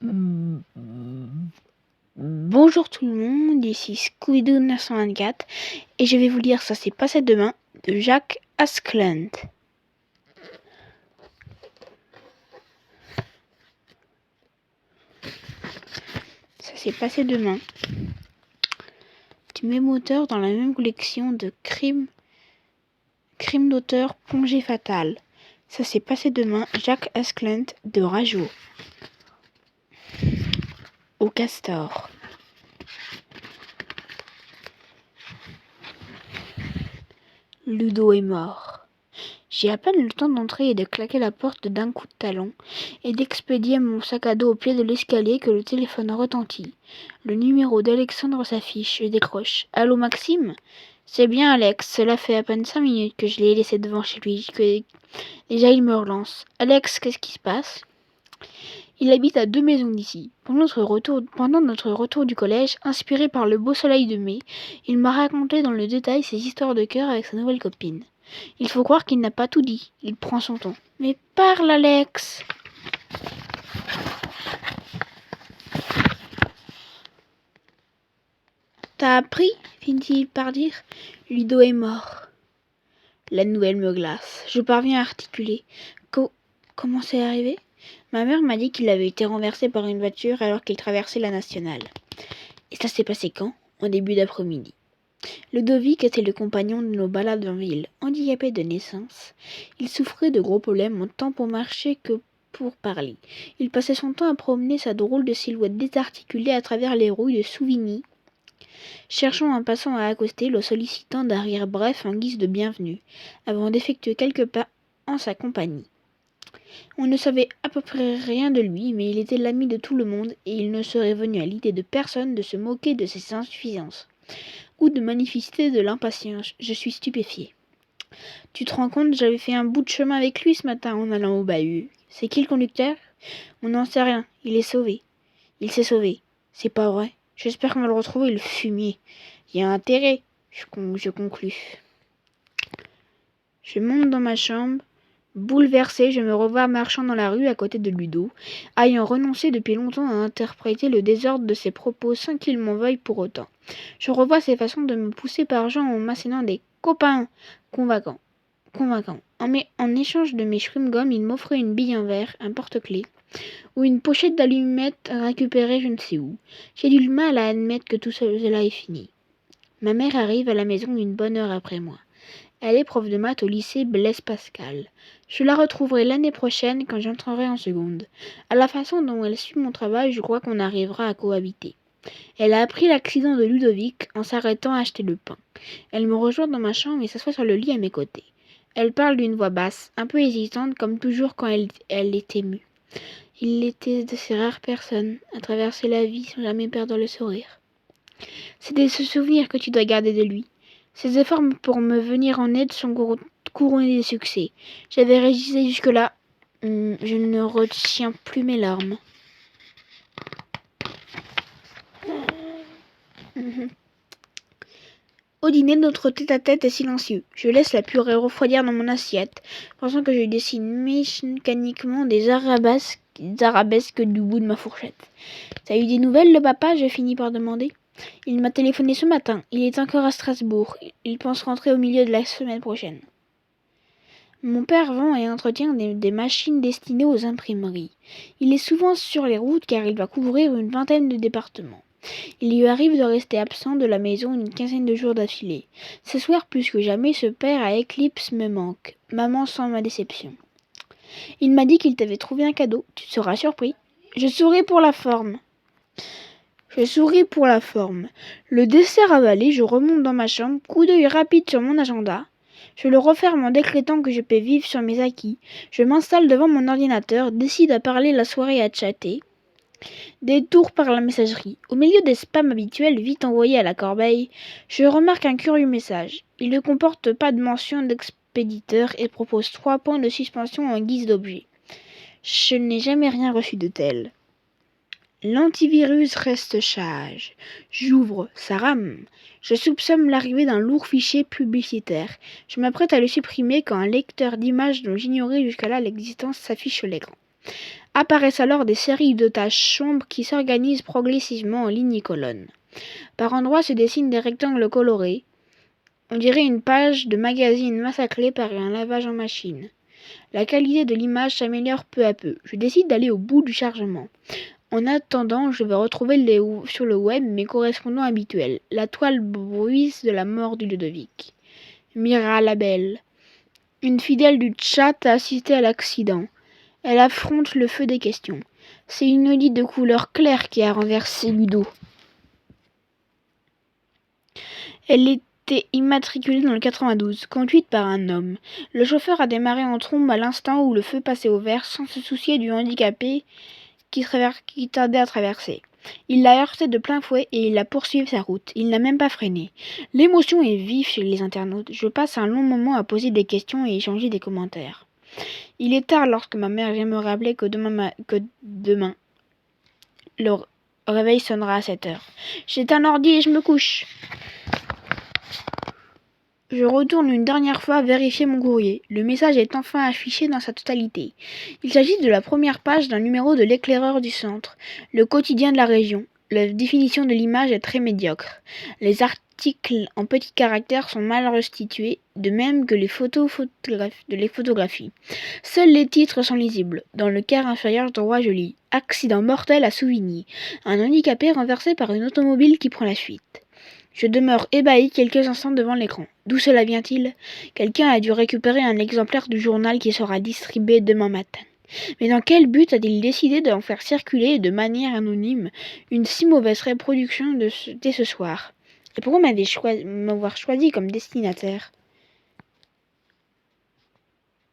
Mm, Bonjour tout le monde, ici Scooby-Doo 924 et je vais vous lire Ça s'est passé demain de Jack Askland. Ça s'est passé demain. Du même auteur dans la même collection de crimes d'auteur Plongée fatale. Ça s'est passé demain, Jack Askland de Rajo. Au castor. Ludo est mort. J'ai à peine le temps d'entrer et de claquer la porte d'un coup de talon et d'expédier mon sac à dos au pied de l'escalier que le téléphone retentit. Le numéro d'Alexandre s'affiche. Je décroche. Allô Maxime ? C'est bien Alex, cela fait à peine 5 minutes que je l'ai laissé devant chez lui, que déjà il me relance. Alex, qu'est-ce qui se passe ? Il habite à 2 maisons d'ici. Pendant notre retour du collège, inspiré par le beau soleil de mai, il m'a raconté dans le détail ses histoires de cœur avec sa nouvelle copine. Il faut croire qu'il n'a pas tout dit. Il prend son temps. Mais parle, Alex! T'as appris? Finit-il par dire. Ludo est mort. La nouvelle me glace. Je parviens à articuler. Comment c'est arrivé? Ma mère m'a dit qu'il avait été renversé par une voiture alors qu'il traversait la nationale. Et ça s'est passé quand? En début d'après-midi. Ludovic était le compagnon de nos balades en ville. Handicapé de naissance, il souffrait de gros problèmes tant pour marcher que pour parler. Il passait son temps à promener sa drôle de silhouette désarticulée à travers les rouilles de Souvigny, cherchant un passant à accoster, le sollicitant d'un rire bref en guise de bienvenue, avant d'effectuer quelques pas en sa compagnie. On ne savait à peu près rien de lui, mais il était l'ami de tout le monde, et il ne serait venu à l'idée de personne de se moquer de ses insuffisances ou de manifester de l'impatience. Je suis stupéfié. Tu te rends compte, j'avais fait un bout de chemin avec lui ce matin en allant au bahut. C'est qui le conducteur? On n'en sait rien. Il est sauvé. Il s'est sauvé. C'est pas vrai. J'espère qu'on va le retrouver, le fumier. Il y a intérêt, je conclus. Je monte dans ma chambre. Bouleversé, je me revois marchant dans la rue à côté de Ludo, ayant renoncé depuis longtemps à interpréter le désordre de ses propos sans qu'il m'en veuille pour autant. Je revois ses façons de me pousser par Jean en m'assénant des copains convaincants. En échange de mes chewing-gums, il m'offrait une bille en verre, un porte-clés, ou une pochette d'allumettes récupérée je ne sais où. J'ai du mal à admettre que tout cela est fini. Ma mère arrive à la maison une bonne heure après moi. Elle est prof de maths au lycée Blaise Pascal. Je la retrouverai l'année prochaine quand j'entrerai en seconde. À la façon dont elle suit mon travail, je crois qu'on arrivera à cohabiter. Elle a appris l'accident de Ludovic en s'arrêtant à acheter le pain. Elle me rejoint dans ma chambre et s'assoit sur le lit à mes côtés. Elle parle d'une voix basse, un peu hésitante comme toujours quand elle est émue. Il était de ces rares personnes à traverser la vie sans jamais perdre le sourire. C'est de ce souvenir que tu dois garder de lui. Ses efforts pour me venir en aide sont couronnés de succès. J'avais résisté jusque-là. Je ne retiens plus mes larmes. Au dîner, notre tête-à-tête est silencieux. Je laisse la purée refroidir dans mon assiette, pensant que je dessine mécaniquement des arabesques du bout de ma fourchette. « T'as eu des nouvelles, le papa ?» je finis par demander. Il m'a téléphoné ce matin. Il est encore à Strasbourg. Il pense rentrer au milieu de la semaine prochaine. Mon père vend et entretient des machines destinées aux imprimeries. Il est souvent sur les routes car il doit couvrir une vingtaine de départements. Il lui arrive de rester absent de la maison une quinzaine de jours d'affilée. Ce soir, plus que jamais, ce père à éclipse me manque. Maman sent ma déception. Il m'a dit qu'il t'avait trouvé un cadeau. Tu seras surpris. Je souris pour la forme. Le dessert avalé, je remonte dans ma chambre, coup d'œil rapide sur mon agenda. Je le referme en décrétant que je peux vivre sur mes acquis. Je m'installe devant mon ordinateur, décide à parler la soirée à chatter. Détour par la messagerie. Au milieu des spams habituels vite envoyés à la corbeille, je remarque un curieux message. Il ne comporte pas de mention d'expéditeur et propose 3 points de suspension en guise d'objet. Je n'ai jamais rien reçu de tel. L'antivirus reste sage. J'ouvre, ça rame. Je soupçonne l'arrivée d'un lourd fichier publicitaire. Je m'apprête à le supprimer quand un lecteur d'images dont j'ignorais jusqu'à là l'existence s'affiche sur l'écran. Apparaissent alors des séries de taches sombres qui s'organisent progressivement en lignes et colonnes. Par endroits se dessinent des rectangles colorés. On dirait une page de magazine massacrée par un lavage en machine. La qualité de l'image s'améliore peu à peu. Je décide d'aller au bout du chargement. En attendant, je vais retrouver sur le web mes correspondants habituels. La toile bruise de la mort du Ludovic. Mira la belle. Une fidèle du chat a assisté à l'accident. Elle affronte le feu des questions. C'est une Audi de couleur claire qui a renversé Ludo. Elle était immatriculée dans le 92, conduite par un homme. Le chauffeur a démarré en trombe à l'instant où le feu passait au vert sans se soucier du handicapé qui tardait à traverser. Il l'a heurté de plein fouet et il a poursuivi sa route. Il n'a même pas freiné. L'émotion est vive chez les internautes. Je passe un long moment à poser des questions et échanger des commentaires. Il est tard lorsque ma mère vient me rappeler que demain, le réveil sonnera à 7h. J'éteins l'ordi et je me couche. Je retourne une dernière fois vérifier mon courrier. Le message est enfin affiché dans sa totalité. Il s'agit de la première page d'un numéro de l'Éclaireur du Centre, le quotidien de la région. La définition de l'image est très médiocre. Les articles en petits caractères sont mal restitués, de même que les photographies. Seuls les titres sont lisibles. Dans le quart inférieur droit, je lis « Accident mortel à Souvigny. Un handicapé renversé par une automobile qui prend la fuite ». Je demeure ébahi quelques instants devant l'écran. D'où cela vient-il? Quelqu'un a dû récupérer un exemplaire du journal qui sera distribué demain matin. Mais dans quel but a-t-il décidé d'en faire circuler de manière anonyme une si mauvaise reproduction dès ce soir? Et pourquoi m'avoir choisi comme destinataire?